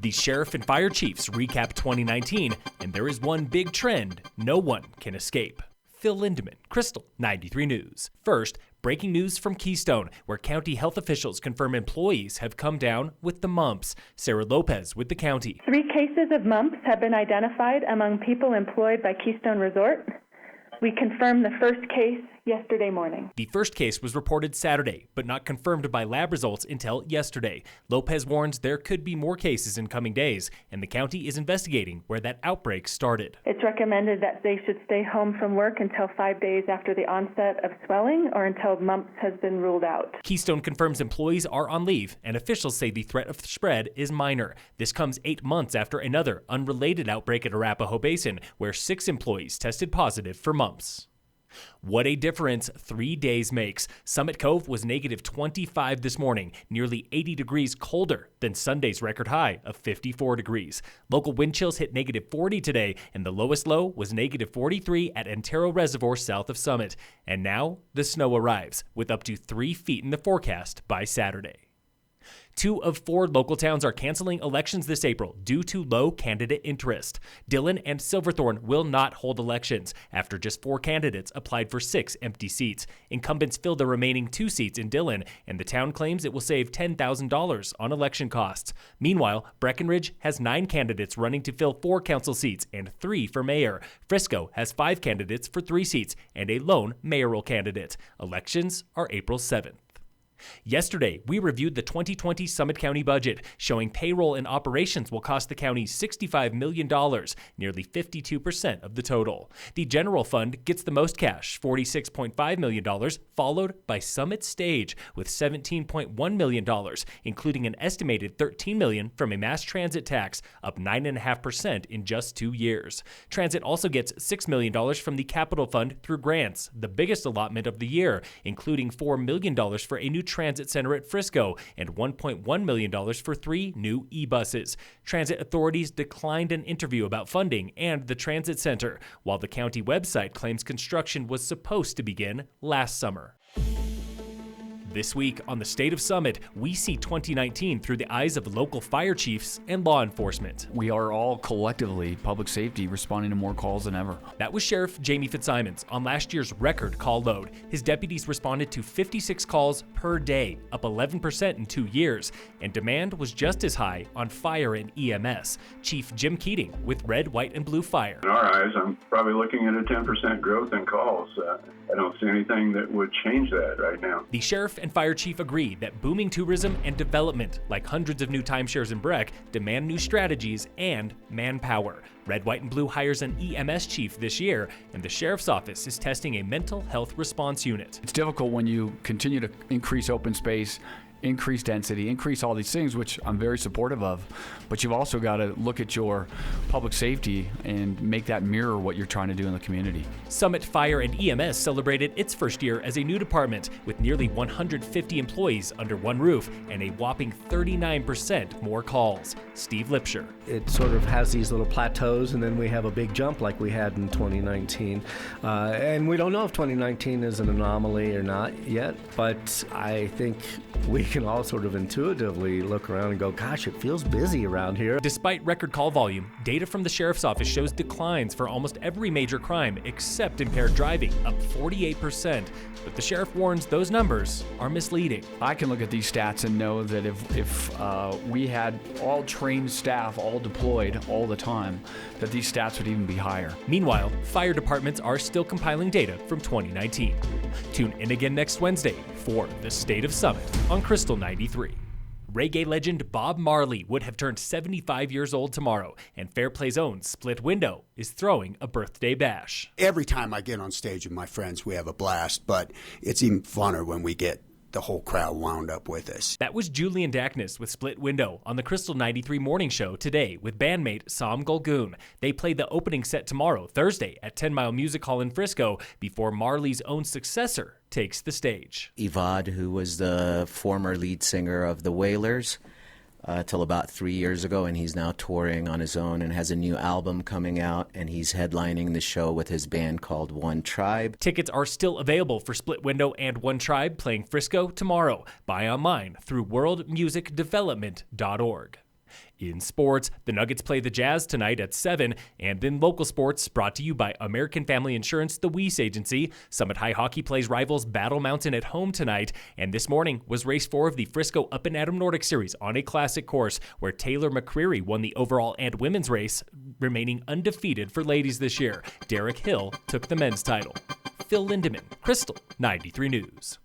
The sheriff and fire chiefs recap 2019, and there is one big trend no one can escape. Phil Lindemann, Krystal, 93 News. First, breaking news from Keystone, where county health officials confirm employees have come down with the mumps. Sarah Lopez with the county. 3 cases of mumps have been identified among people employed by Keystone Resort. We confirmed the first case yesterday morning. The first case was reported Saturday, but not confirmed by lab results until yesterday. Lopez warns there could be more cases in coming days, and the county is investigating where that outbreak started. It's recommended that they should stay home from work until 5 days after the onset of swelling or until mumps has been ruled out. Keystone confirms employees are on leave, and officials say the threat of spread is minor. This comes 8 months after another unrelated outbreak at Arapahoe Basin, where 6 employees tested positive for mumps. What a difference 3 days makes. Summit Cove was negative 25 this morning, nearly 80 degrees colder than Sunday's record high of 54 degrees. Local wind chills hit negative 40 today, and the lowest low was negative 43 at Antero Reservoir south of Summit. And now the snow arrives, with up to 3 feet in the forecast by Saturday. 2 of 4 local towns are canceling elections this April due to low candidate interest. Dillon and Silverthorne will not hold elections after just 4 candidates applied for 6 empty seats. Incumbents fill the remaining 2 seats in Dillon, and the town claims it will save $10,000 on election costs. Meanwhile, Breckenridge has 9 candidates running to fill 4 council seats and 3 for mayor. Frisco has 5 candidates for 3 seats and a lone mayoral candidate. Elections are April 7th. Yesterday, we reviewed the 2020 Summit County budget, showing payroll and operations will cost the county $65 million, nearly 52% of the total. The general fund gets the most cash, $46.5 million, followed by Summit Stage with $17.1 million, including an estimated $13 million from a mass transit tax, up 9.5% in just 2 years. Transit also gets $6 million from the Capital Fund through grants, the biggest allotment of the year, including $4 million for a new transit center at Frisco and $1.1 million for 3 new e-buses. Transit authorities declined an interview about funding and the transit center, while the county website claims construction was supposed to begin last summer. This week on the State of Summit, we see 2019 through the eyes of local fire chiefs and law enforcement. We are all collectively, public safety, responding to more calls than ever. That was Sheriff Jamie Fitzsimons on last year's record call load. His deputies responded to 56 calls per day, up 11% in 2 years, and demand was just as high on fire and EMS. Chief Jim Keating with Red, White, and Blue Fire. In our eyes, I'm probably looking at a 10% growth in calls. I don't see anything that would change that right now. The sheriff and fire chief agree that booming tourism and development, like hundreds of new timeshares in Breck, demand new strategies and manpower. Red, White, and Blue hires an EMS chief this year, and the sheriff's office is testing a mental health response unit. It's difficult when you continue to increase open space, increase density, increase all these things, which I'm very supportive of, but you've also got to look at your public safety and make that mirror what you're trying to do in the community. Summit Fire and EMS celebrated its first year as a new department with nearly 150 employees under one roof and a whopping 39% more calls. Steve Lipsher. It sort of has these little plateaus, and then we have a big jump like we had in 2019. And we don't know if 2019 is an anomaly or not yet, but I think we can all sort of intuitively look around and go, gosh, it feels busy around here. Despite record call volume, data from the sheriff's office shows declines for almost every major crime except impaired driving, up 48%. But the sheriff warns those numbers are misleading. I can look at these stats and know that if we had all trained staff all deployed all the time, that these stats would even be higher. Meanwhile, fire departments are still compiling data from 2019. Tune in again next Wednesday for the State of Summit on Krystal 93. Reggae legend Bob Marley would have turned 75 years old tomorrow, and Fairplay's own Split Window is throwing a birthday bash. Every time I get on stage with my friends, we have a blast, but it's even funner when we get the whole crowd wound up with us. That was Julian Dackness with Split Window on the Krystal 93 morning show today with bandmate Sam Golgoon. They play the opening set tomorrow, Thursday, at 10 Mile Music Hall in Frisco before Marley's own successor takes the stage. Evad, who was the former lead singer of the Wailers till about 3 years ago, and he's now touring on his own and has a new album coming out, and he's headlining the show with his band called One Tribe. Tickets are still available for Split Window and One Tribe playing Frisco tomorrow. Buy online through worldmusicdevelopment.org. In sports, the Nuggets play the Jazz tonight at 7, and in local sports, brought to you by American Family Insurance, the Weiss Agency, Summit High Hockey plays rivals Battle Mountain at home tonight, and this morning was race 4 of the Frisco Up and Adam Nordic Series on a classic course where Taylor McCreary won the overall and women's race, remaining undefeated for ladies this year. Derek Hill took the men's title. Phil Lindemann, Krystal, 93 News.